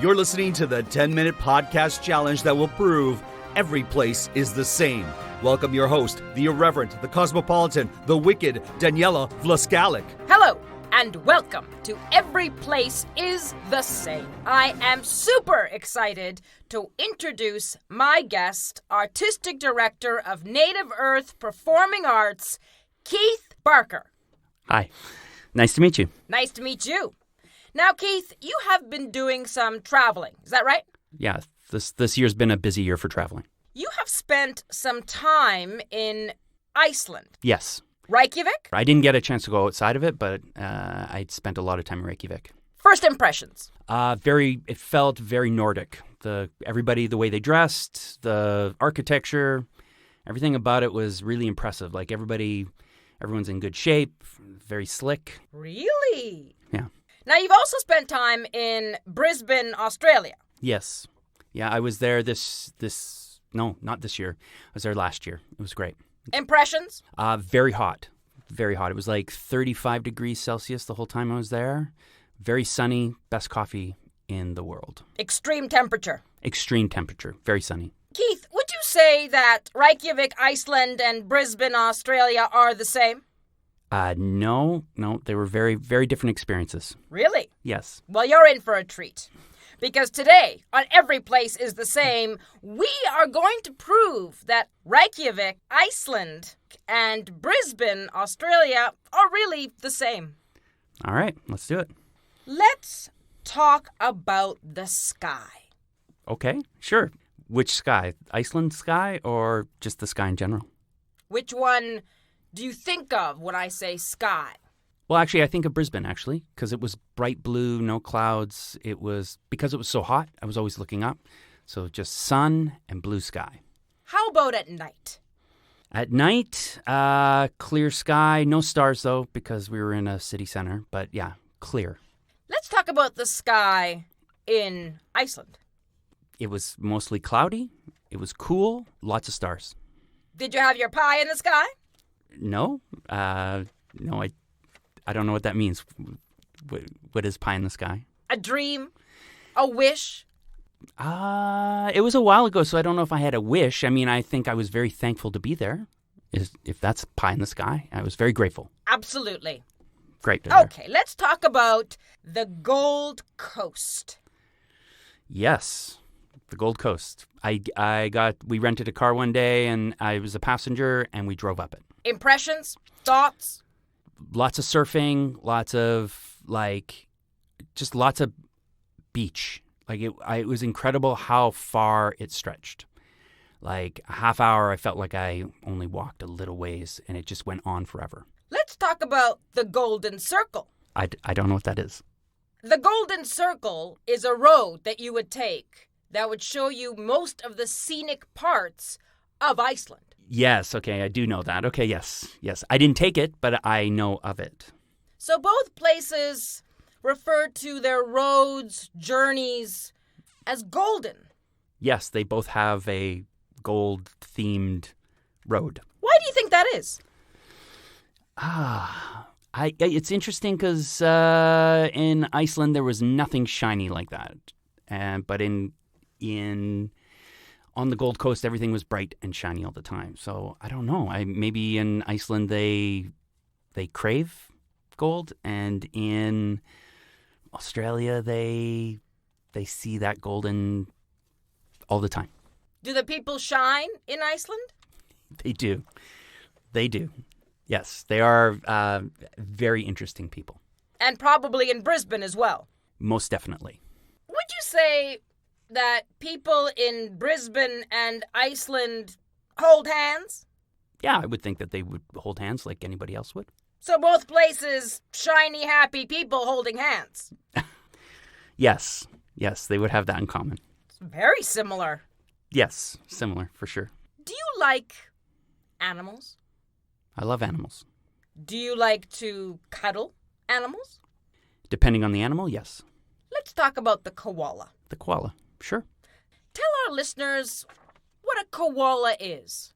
You're listening to the 10-minute podcast challenge that will prove every place is the same. Welcome your host, the irreverent, the cosmopolitan, the wicked, Daniela Vlaskalic. Hello, and welcome to Everyplace Is The Same. I am super excited to introduce my guest, Artistic Director of Native Earth Performing Arts, Keith Barker. Hi. Nice to meet you. Nice to meet you. Now, Keith, you have been doing some traveling. Is that right? Yeah, this year's been a busy year for traveling. You have spent some time in Iceland. Yes. Reykjavik? I didn't get a chance to go outside of it, but I spent a lot of time in Reykjavik. First impressions? It felt very Nordic. Everybody, the way they dressed, the architecture, everything about it was really impressive. Like everyone's in good shape, very slick. Really? Yeah. Now, you've also spent time in Brisbane, Australia. Yes. Yeah, I was there not this year. I was there last year. It was great. Impressions? Very hot. Very hot. It was like 35 degrees Celsius the whole time I was there. Very sunny. Best coffee in the world. Extreme temperature. Extreme temperature. Very sunny. Keith, would you say that Reykjavik, Iceland, and Brisbane, Australia are the same? No. They were very, very different experiences. Really? Yes. Well, you're in for a treat. Because today, on Every Place Is The Same, we are going to prove that Reykjavik, Iceland, and Brisbane, Australia are really the same. All right, let's do it. Let's talk about the sky. Okay, sure. Which sky? Iceland sky or just the sky in general? Which one do you think of when I say sky? Well, actually, I think of Brisbane, actually, because it was bright blue, no clouds. Because it was so hot, I was always looking up. So just sun and blue sky. How about at night? At night, clear sky. No stars, though, because we were in a city center. But yeah, clear. Let's talk about the sky in Iceland. It was mostly cloudy. It was cool. Lots of stars. Did you have your pie in the sky? No. No, I don't know what that means. What is pie in the sky? A dream? A wish? It was a while ago, so I don't know if I had a wish. I mean, I think I was very thankful to be there. If that's pie in the sky, I was very grateful. Absolutely. Great. Okay, let's talk about the Gold Coast. Yes, the Gold Coast. We rented a car one day, and I was a passenger, and we drove up it. Impressions? Thoughts? Lots of surfing, lots of beach. It was incredible how far it stretched. Like a half hour, I felt like I only walked a little ways, and it just went on forever. Let's talk about the Golden Circle. I don't know what that is. The Golden Circle is a road that you would take that would show you most of the scenic parts of Iceland. Yes, okay, I do know that. Okay, yes. I didn't take it, but I know of it. So both places refer to their roads, journeys, as golden. Yes, they both have a gold-themed road. Why do you think that is? It's interesting because in Iceland there was nothing shiny like that. But on the Gold Coast, everything was bright and shiny all the time. So I don't know. Maybe in Iceland they crave gold, and in Australia they see that golden all the time. Do the people shine in Iceland? They do. Yes, they are very interesting people. And probably in Brisbane as well. Most definitely. Would you say that people in Brisbane and Iceland hold hands? Yeah, I would think that they would hold hands like anybody else would. So both places, shiny, happy people holding hands. Yes, they would have that in common. It's very similar. Yes, similar, for sure. Do you like animals? I love animals. Do you like to cuddle animals? Depending on the animal, yes. Let's talk about the koala. The koala, sure. Tell our listeners what a koala is.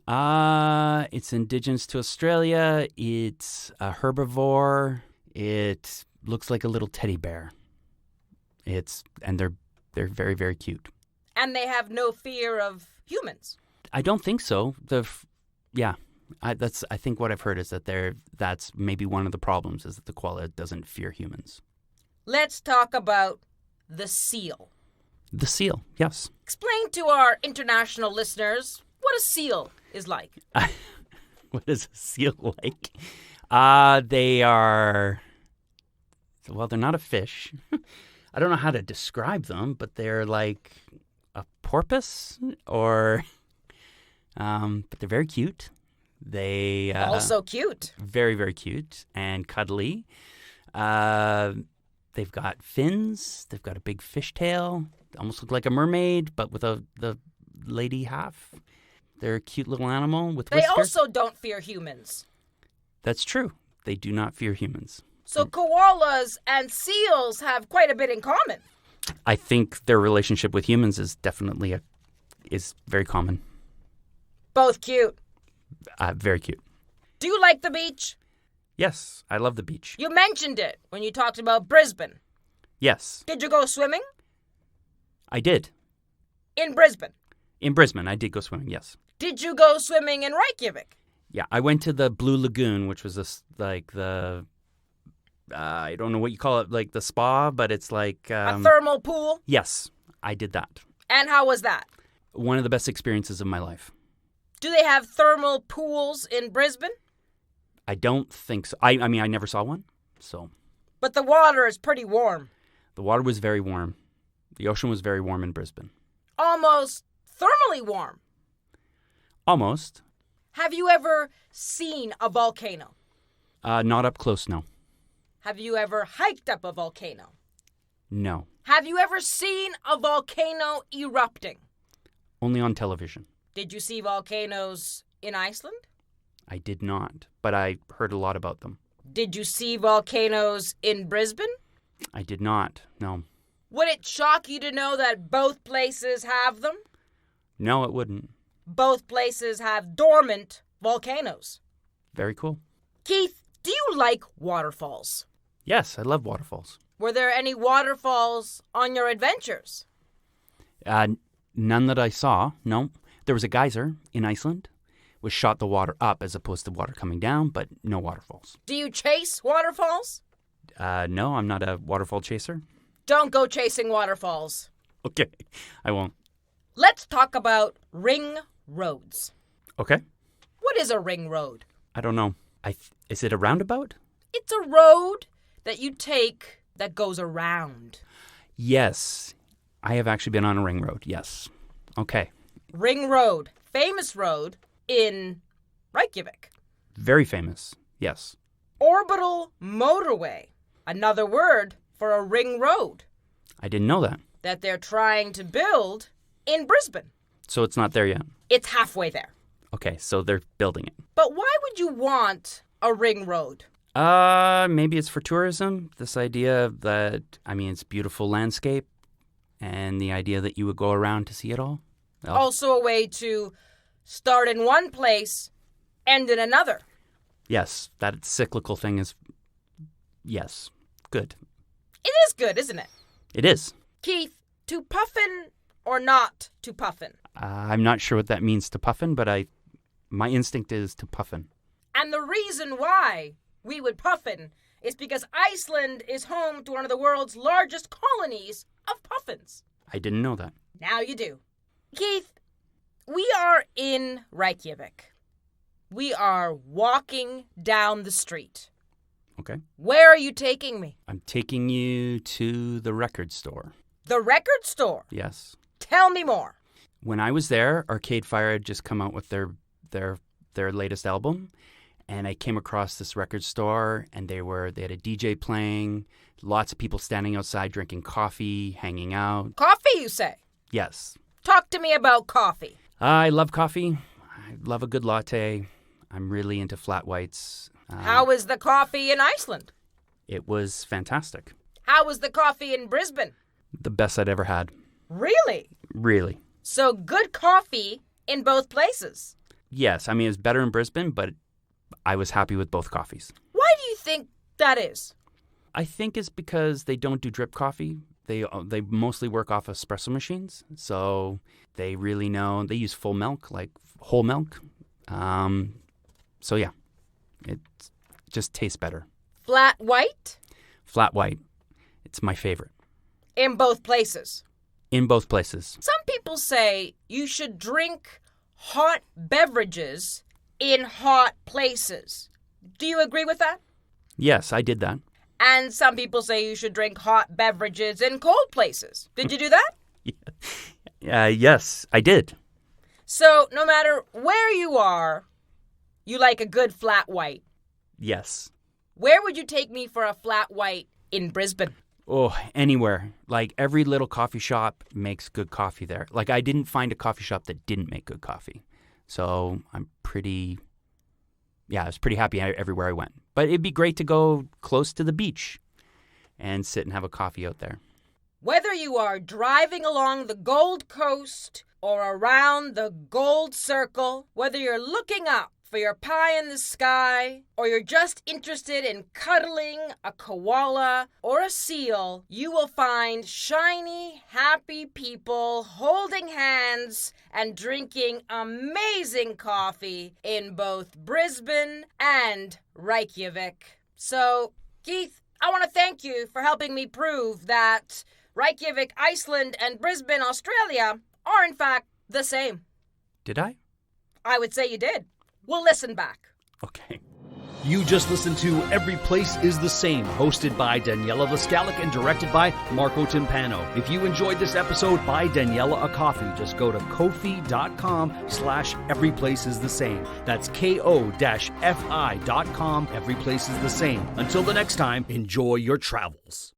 It's indigenous to Australia. It's a herbivore. It looks like a little teddy bear. They're very, very cute. And they have no fear of humans. I don't think so. I think what I've heard is that's maybe one of the problems is that the koala doesn't fear humans. Let's talk about the seal. The seal, yes. Explain to our international listeners what a seal is like. What is a seal like? They're not a fish. I don't know how to describe them, but they're like a porpoise but they're very cute. They also cute. Very, very cute and cuddly. They've got fins. They've got a big fishtail. They almost look like a mermaid, but with the lady half. They're a cute little animal with whiskers. They also don't fear humans. That's true. They do not fear humans. So koalas and seals have quite a bit in common. I think their relationship with humans is definitely is very common. Both cute. Very cute. Do you like the beach? Yes, I love the beach. You mentioned it when you talked about Brisbane. Yes. Did you go swimming? I did. In Brisbane? In Brisbane, I did go swimming, yes. Did you go swimming in Reykjavik? Yeah, I went to the Blue Lagoon, which was I don't know what you call it, like the spa, but it's like... a thermal pool? Yes, I did that. And how was that? One of the best experiences of my life. Do they have thermal pools in Brisbane? I don't think so. I mean, I never saw one, so... But the water is pretty warm. The water was very warm. The ocean was very warm in Brisbane. Almost thermally warm. Almost. Have you ever seen a volcano? Not up close, no. Have you ever hiked up a volcano? No. Have you ever seen a volcano erupting? Only on television. Did you see volcanoes in Iceland? I did not, but I heard a lot about them. Did you see volcanoes in Brisbane? I did not, no. Would it shock you to know that both places have them? No, it wouldn't. Both places have dormant volcanoes. Very cool. Keith, do you like waterfalls? Yes, I love waterfalls. Were there any waterfalls on your adventures? None that I saw, no. There was a geyser in Iceland, which shot the water up as opposed to water coming down, but no waterfalls. Do you chase waterfalls? No, I'm not a waterfall chaser. Don't go chasing waterfalls. Okay, I won't. Let's talk about ring roads. Okay. What is a ring road? I don't know. Is it a roundabout? It's a road that you take that goes around. Yes. I have actually been on a ring road, yes. Okay. Ring road. Famous road in Reykjavik. Very famous, yes. Orbital motorway. Another word for a ring road. I didn't know that. That they're trying to build in Brisbane. So it's not there yet? It's halfway there. Okay, so they're building it. But why would you want a ring road? Maybe it's for tourism. This idea that, it's beautiful landscape and the idea that you would go around to see it all. Also a way to start in one place, end in another. Yes, that cyclical thing is, yes, good. It is good, isn't it? It is. Keith, to puffin or not to puffin? I'm not sure what that means to puffin, but my instinct is to puffin. And the reason why we would puffin is because Iceland is home to one of the world's largest colonies of puffins. I didn't know that. Now you do. Keith, we are in Reykjavik. We are walking down the street. Okay. Where are you taking me? I'm taking you to the record store. The record store? Yes. Tell me more. When I was there, Arcade Fire had just come out with their latest album, and I came across this record store, and they had a DJ playing, lots of people standing outside drinking coffee, hanging out. Coffee, you say? Yes. Talk to me about coffee. I love coffee. I love a good latte. I'm really into flat whites. How is the coffee in Iceland? It was fantastic. How was the coffee in Brisbane? The best I'd ever had. Really? Really. So good coffee in both places? Yes. It was better in Brisbane, but I was happy with both coffees. Why do you think that is? I think it's because they don't do drip coffee. They mostly work off espresso machines, so they really know. They use full milk, like whole milk. So yeah, it just tastes better. Flat white? Flat white. It's my favorite. In both places? In both places. Some people say you should drink hot beverages in hot places. Do you agree with that? Yes, I did that. And some people say you should drink hot beverages in cold places. Did you do that? Yes, I did. So no matter where you are, you like a good flat white? Yes. Where would you take me for a flat white in Brisbane? Oh, anywhere. Like every little coffee shop makes good coffee there. Like I didn't find a coffee shop that didn't make good coffee. So I was pretty happy everywhere I went. But it'd be great to go close to the beach and sit and have a coffee out there. Whether you are driving along the Gold Coast or around the Gold Circle, whether you're looking up for your pie in the sky, or you're just interested in cuddling a koala or a seal, you will find shiny, happy people holding hands and drinking amazing coffee in both Brisbane and Reykjavik. So, Keith, I want to thank you for helping me prove that Reykjavik, Iceland, and Brisbane, Australia are in fact the same. Did I? I would say you did. We'll listen back. Okay. You just listened to Every Place Is The Same, hosted by Daniela Vlaskalic and directed by Marco Timpano. If you enjoyed this episode, buy Daniela a coffee. Just go to ko-fi.com/everyplaceisthesame. That's ko-fi.com. Every Place Is The Same. Until the next time, enjoy your travels.